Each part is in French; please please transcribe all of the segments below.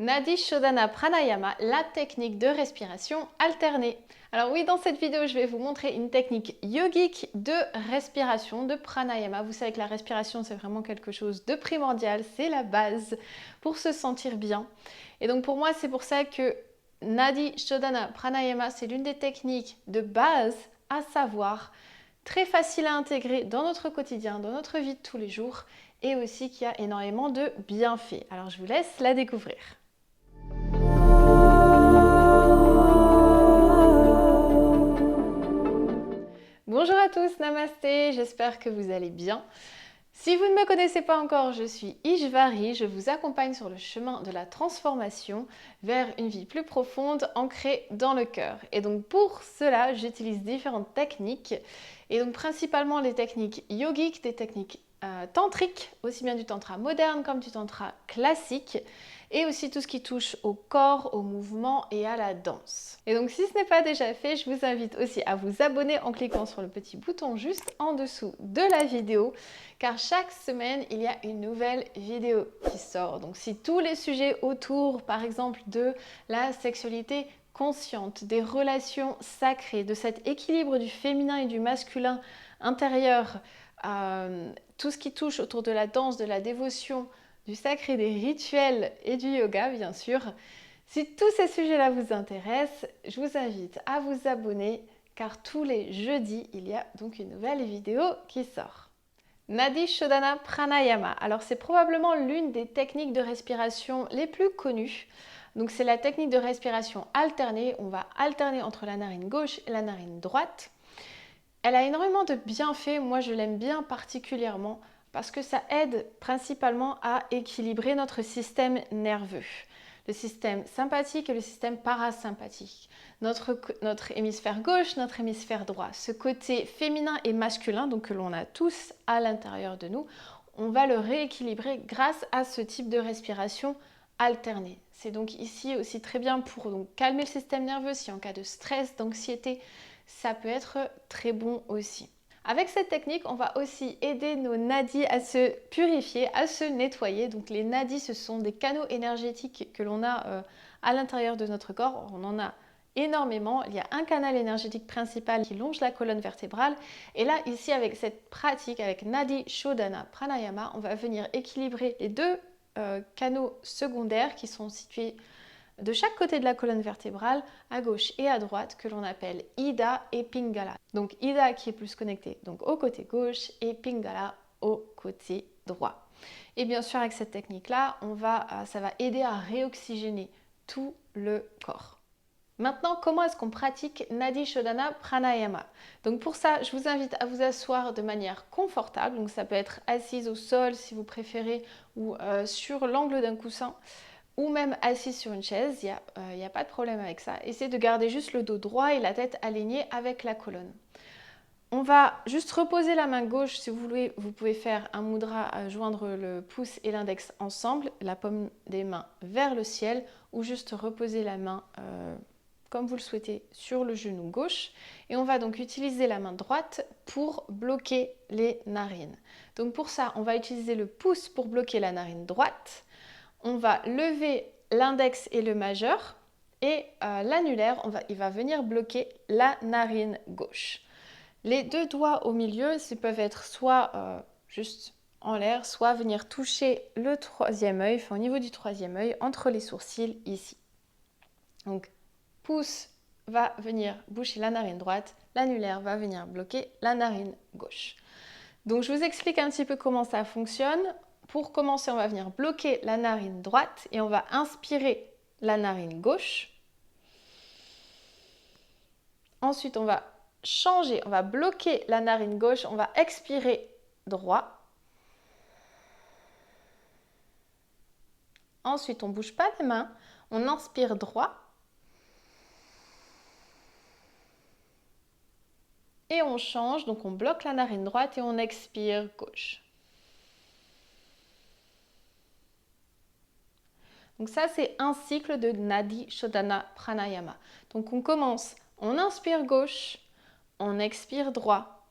Nadi Shodhana Pranayama, la technique de respiration alternée. Alors oui, dans cette vidéo, je vais vous montrer une technique yogique de respiration, de pranayama. Vous savez que la respiration, c'est vraiment quelque chose de primordial, c'est la base pour se sentir bien. Et donc pour moi, c'est pour ça que Nadi Shodhana Pranayama, c'est l'une des techniques de base à savoir, très facile à intégrer dans notre quotidien, dans notre vie de tous les jours, et aussi qui a énormément de bienfaits. Alors je vous laisse la découvrir. Bonjour à tous, namasté, j'espère que vous allez bien. Si vous ne me connaissez pas encore, je suis Ishvari, je vous accompagne sur le chemin de la transformation vers une vie plus profonde ancrée dans le cœur. Et donc pour cela, j'utilise différentes techniques, et donc principalement les techniques yogiques, des techniques tantriques, aussi bien du tantra moderne comme du tantra classique, et aussi tout ce qui touche au corps, au mouvement et à la danse. Et donc si ce n'est pas déjà fait, je vous invite aussi à vous abonner en cliquant sur le petit bouton juste en dessous de la vidéo, car chaque semaine, il y a une nouvelle vidéo qui sort. Donc si tous les sujets autour, par exemple, de la sexualité consciente, des relations sacrées, de cet équilibre du féminin et du masculin intérieur, tout ce qui touche autour de la danse, de la dévotion, du sacré, des rituels et du yoga, bien sûr. Si tous ces sujets-là vous intéressent, je vous invite à vous abonner, car tous les jeudis, il y a donc une nouvelle vidéo qui sort. Nadi Shodhana Pranayama. Alors c'est probablement l'une des techniques de respiration les plus connues. Donc c'est la technique de respiration alternée. On va alterner entre la narine gauche et la narine droite. Elle a énormément de bienfaits. Moi je l'aime bien particulièrement parce que ça aide principalement à équilibrer notre système nerveux. Le système sympathique et le système parasympathique. Notre hémisphère gauche, notre hémisphère droit. Ce côté féminin et masculin, donc que l'on a tous à l'intérieur de nous, on va le rééquilibrer grâce à ce type de respiration alternée. C'est donc ici aussi très bien pour donc calmer le système nerveux si en cas de stress, d'anxiété, ça peut être très bon aussi. Avec cette technique, on va aussi aider nos nadis à se purifier, à se nettoyer. Donc les nadis, ce sont des canaux énergétiques que l'on a à l'intérieur de notre corps. On en a énormément. Il y a un canal énergétique principal qui longe la colonne vertébrale. Et là, ici, avec cette pratique, avec Nadi Shodhana Pranayama, on va venir équilibrer les deux canaux secondaires qui sont situés de chaque côté de la colonne vertébrale, à gauche et à droite, que l'on appelle Ida et Pingala. Donc Ida qui est plus connecté donc au côté gauche et Pingala au côté droit. Et bien sûr avec cette technique-là, ça va aider à réoxygéner tout le corps. Maintenant, comment est-ce qu'on pratique Nadi Shodhana Pranayama? Donc pour ça, je vous invite à vous asseoir de manière confortable. Donc ça peut être assise au sol si vous préférez, ou sur l'angle d'un coussin, ou même assis sur une chaise, il n'y a pas de problème avec ça. Essayez de garder juste le dos droit et la tête alignée avec la colonne. On va juste reposer la main gauche, si vous voulez, vous pouvez faire un mudra, joindre le pouce et l'index ensemble, la paume des mains vers le ciel, ou juste reposer la main comme vous le souhaitez sur le genou gauche. Et on va donc utiliser la main droite pour bloquer les narines. Donc pour ça, on va utiliser le pouce pour bloquer la narine droite. On va lever l'index et le majeur, et l'annulaire, il va venir bloquer la narine gauche. Les deux doigts au milieu, ils peuvent être soit juste en l'air, soit venir toucher le troisième œil, enfin au niveau du troisième œil, entre les sourcils ici. Donc, pouce va venir boucher la narine droite, l'annulaire va venir bloquer la narine gauche. Donc, je vous explique un petit peu comment ça fonctionne. Pour commencer, on va venir bloquer la narine droite et on va inspirer la narine gauche. Ensuite, on va changer, on va bloquer la narine gauche, on va expirer droit. Ensuite, on ne bouge pas les mains, on inspire droit. Et on change, donc on bloque la narine droite et on expire gauche. Donc ça, c'est un cycle de Nadi Shodhana Pranayama. Donc on commence, on inspire gauche, on expire droit,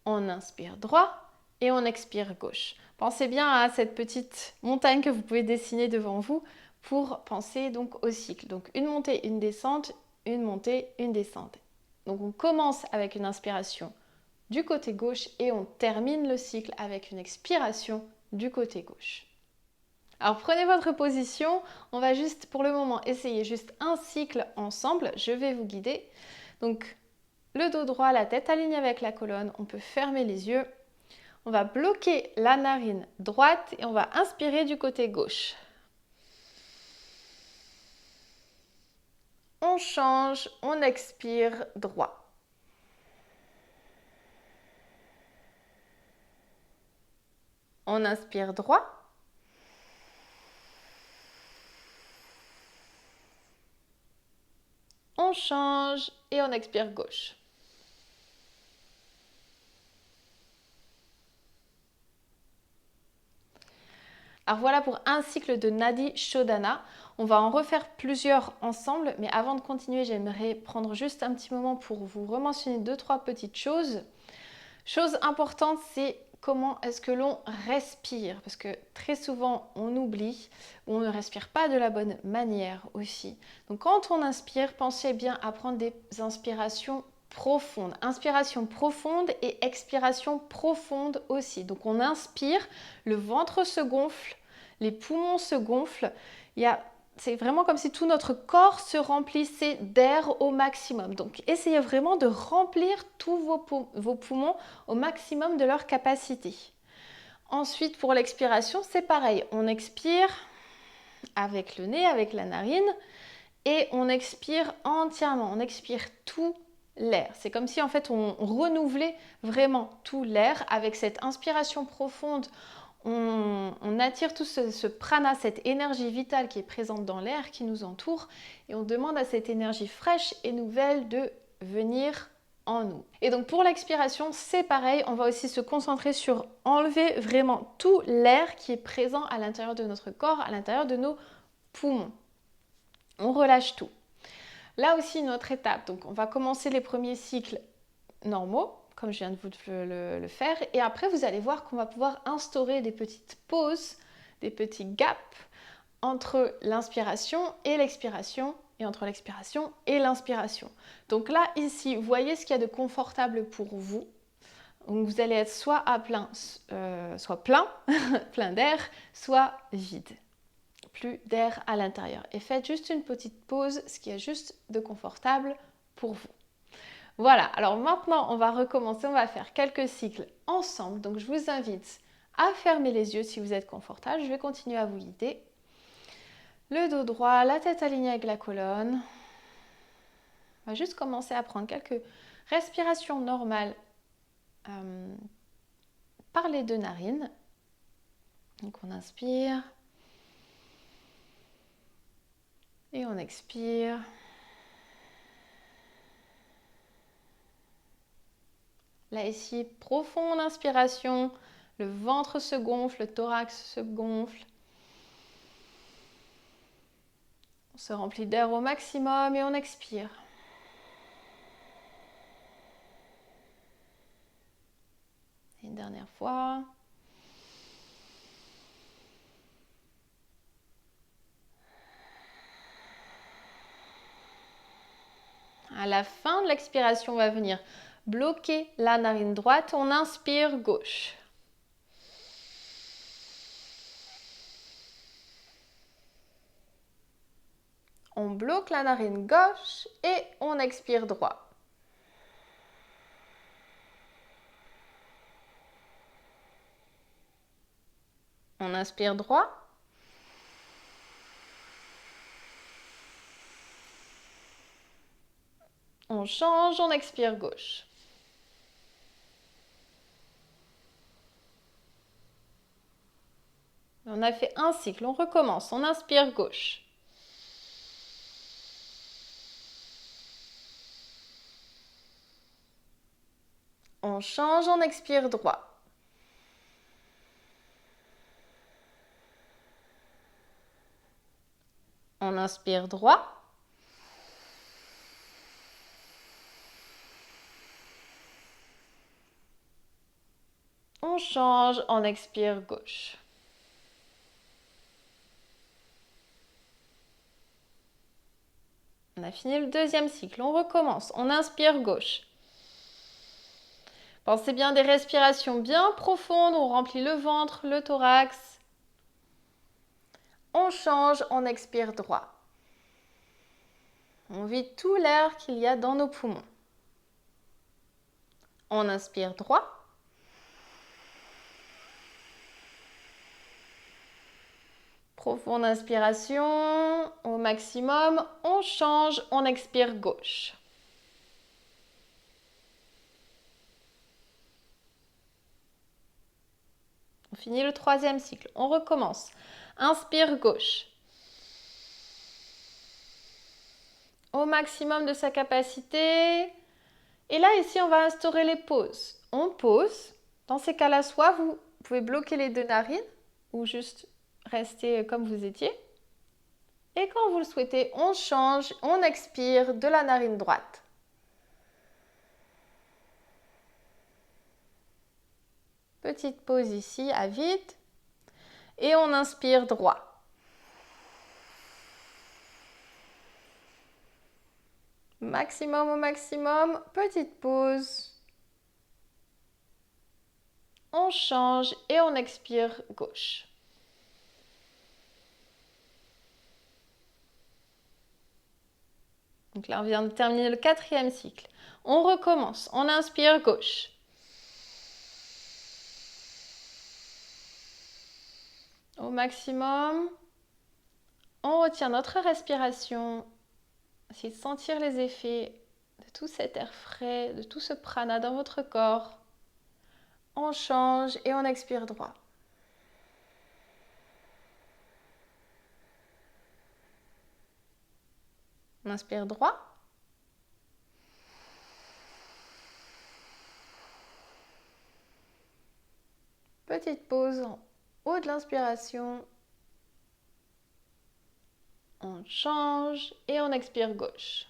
on inspire droit et on expire gauche. Pensez bien à cette petite montagne que vous pouvez dessiner devant vous pour penser donc au cycle. Donc une montée, une descente, une montée, une descente. Donc on commence avec une inspiration du côté gauche et on termine le cycle avec une expiration du côté gauche. Alors prenez votre position, on va juste pour le moment essayer juste un cycle ensemble, je vais vous guider. Donc le dos droit, la tête alignée avec la colonne, on peut fermer les yeux. On va bloquer la narine droite et on va inspirer du côté gauche. On change, on expire droit. On inspire droit. On change et on expire gauche. Alors voilà pour un cycle de Nadi Shodhana. On va en refaire plusieurs ensemble, mais avant de continuer, j'aimerais prendre juste un petit moment pour vous rementionner 2-3 petites choses. Chose importante, c'est comment est-ce que l'on respire, parce que très souvent on oublie ou on ne respire pas de la bonne manière aussi. Donc quand on inspire, pensez bien à prendre des inspirations profondes. Inspiration profonde et expiration profonde aussi. Donc on inspire, le ventre se gonfle, les poumons se gonflent. C'est vraiment comme si tout notre corps se remplissait d'air au maximum. Donc essayez vraiment de remplir tous vos poumons au maximum de leur capacité. Ensuite, pour l'expiration, c'est pareil. On expire avec le nez, avec la narine, et on expire entièrement. On expire tout l'air. C'est comme si en fait on renouvelait vraiment tout l'air avec cette inspiration profonde. On attire tout ce prana, cette énergie vitale qui est présente dans l'air qui nous entoure et on demande à cette énergie fraîche et nouvelle de venir en nous. Et donc pour l'expiration, c'est pareil, on va aussi se concentrer sur enlever vraiment tout l'air qui est présent à l'intérieur de notre corps, à l'intérieur de nos poumons. On relâche tout. Là aussi, une autre étape. Donc on va commencer les premiers cycles normaux, comme je viens de vous le faire. Et après, vous allez voir qu'on va pouvoir instaurer des petites pauses, des petits gaps entre l'inspiration et l'expiration, et entre l'expiration et l'inspiration. Donc là, ici, vous voyez ce qu'il y a de confortable pour vous. Donc vous allez être soit à plein, soit plein, plein d'air, soit vide. Plus d'air à l'intérieur. Et faites juste une petite pause, ce qui est juste de confortable pour vous. Voilà, alors maintenant on va recommencer, on va faire quelques cycles ensemble. Donc je vous invite à fermer les yeux si vous êtes confortable. Je vais continuer à vous guider. Le dos droit, la tête alignée avec la colonne. On va juste commencer à prendre quelques respirations normales par les deux narines. Donc on inspire et on expire. Là ici, profonde inspiration, le ventre se gonfle, le thorax se gonfle. On se remplit d'air au maximum et on expire. Une dernière fois. À la fin de l'expiration, on va venir bloquer la narine droite. On inspire gauche. On bloque la narine gauche et on expire droit. On inspire droit. On change, on expire gauche. On a fait un cycle, on recommence. On inspire gauche. On change, on expire droit. On inspire droit. On change, on expire gauche. On a fini le deuxième cycle. On recommence. On inspire gauche. Pensez bien des respirations bien profondes. On remplit le ventre, le thorax. On change, on expire droit. On vide tout l'air qu'il y a dans nos poumons. On inspire droit. Profonde inspiration, au maximum, on change, on expire gauche. On finit le troisième cycle, on recommence. Inspire gauche. Au maximum de sa capacité. Et là, ici, on va instaurer les pauses. On pause. Dans ces cas-là, soit vous pouvez bloquer les deux narines ou juste rester comme vous étiez. Et quand vous le souhaitez, on change, on expire de la narine droite. Petite pause ici à vide. Et on inspire droit. Maximum au maximum, petite pause. On change et on expire gauche. Donc là, on vient de terminer le quatrième cycle. On recommence, on inspire gauche. Au maximum, on retient notre respiration. Essayez de sentir les effets de tout cet air frais, de tout ce prana dans votre corps. On change et on expire droit. On inspire droit. Petite pause en haut de l'inspiration. On change et on expire gauche.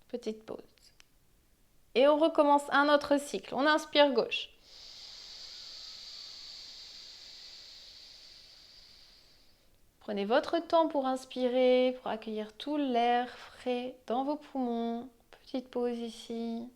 Petite pause. Et on recommence un autre cycle. On inspire gauche. Prenez votre temps pour inspirer, pour accueillir tout l'air frais dans vos poumons. Petite pause ici.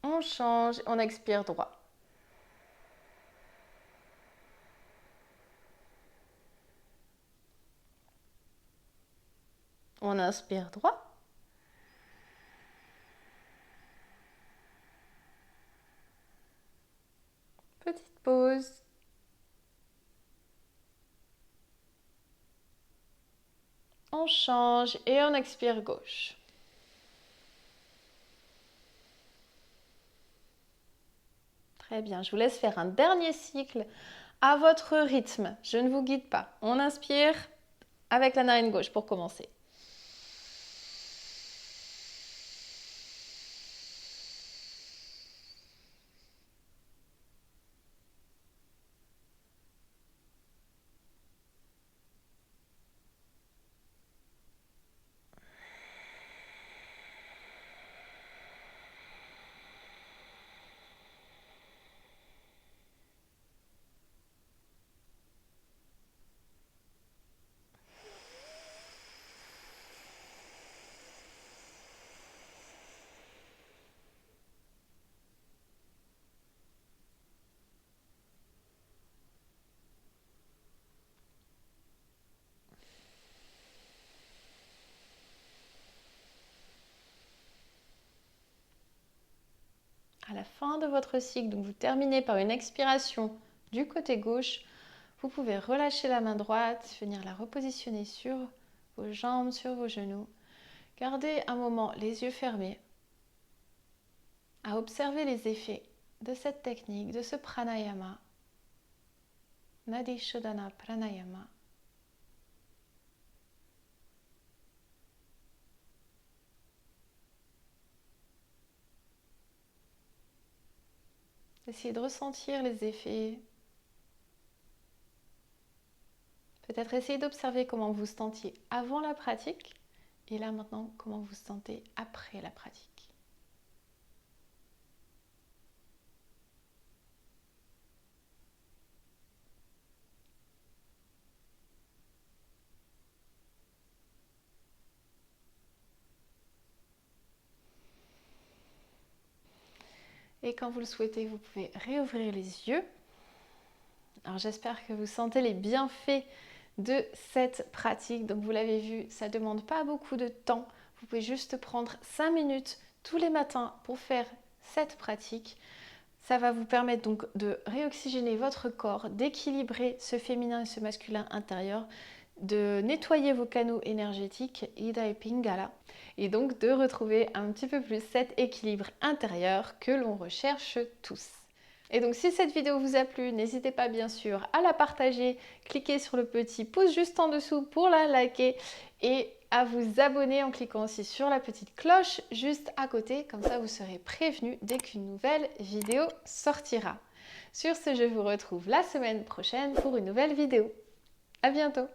On change, on expire droit. On inspire droit. Petite pause. On change et on expire gauche. Très bien, je vous laisse faire un dernier cycle à votre rythme. Je ne vous guide pas. On inspire avec la narine gauche pour commencer. À la fin de votre cycle, donc vous terminez par une expiration du côté gauche, vous pouvez relâcher la main droite, venir la repositionner sur vos jambes, sur vos genoux. Gardez un moment les yeux fermés à observer les effets de cette technique, de ce pranayama, Nadi Shodhana Pranayama. Essayez de ressentir les effets. Peut-être essayez d'observer comment vous vous sentiez avant la pratique et là maintenant comment vous vous sentez après la pratique. Et quand vous le souhaitez, vous pouvez réouvrir les yeux. Alors j'espère que vous sentez les bienfaits de cette pratique. Donc vous l'avez vu, ça ne demande pas beaucoup de temps. Vous pouvez juste prendre 5 minutes tous les matins pour faire cette pratique. Ça va vous permettre donc de réoxygéner votre corps, d'équilibrer ce féminin et ce masculin intérieur, de nettoyer vos canaux énergétiques, Ida et Pingala, et donc de retrouver un petit peu plus cet équilibre intérieur que l'on recherche tous. Et donc si cette vidéo vous a plu, n'hésitez pas bien sûr à la partager, cliquez sur le petit pouce juste en dessous pour la liker et à vous abonner en cliquant aussi sur la petite cloche juste à côté, comme ça vous serez prévenu dès qu'une nouvelle vidéo sortira. Sur ce, je vous retrouve la semaine prochaine pour une nouvelle vidéo. À bientôt!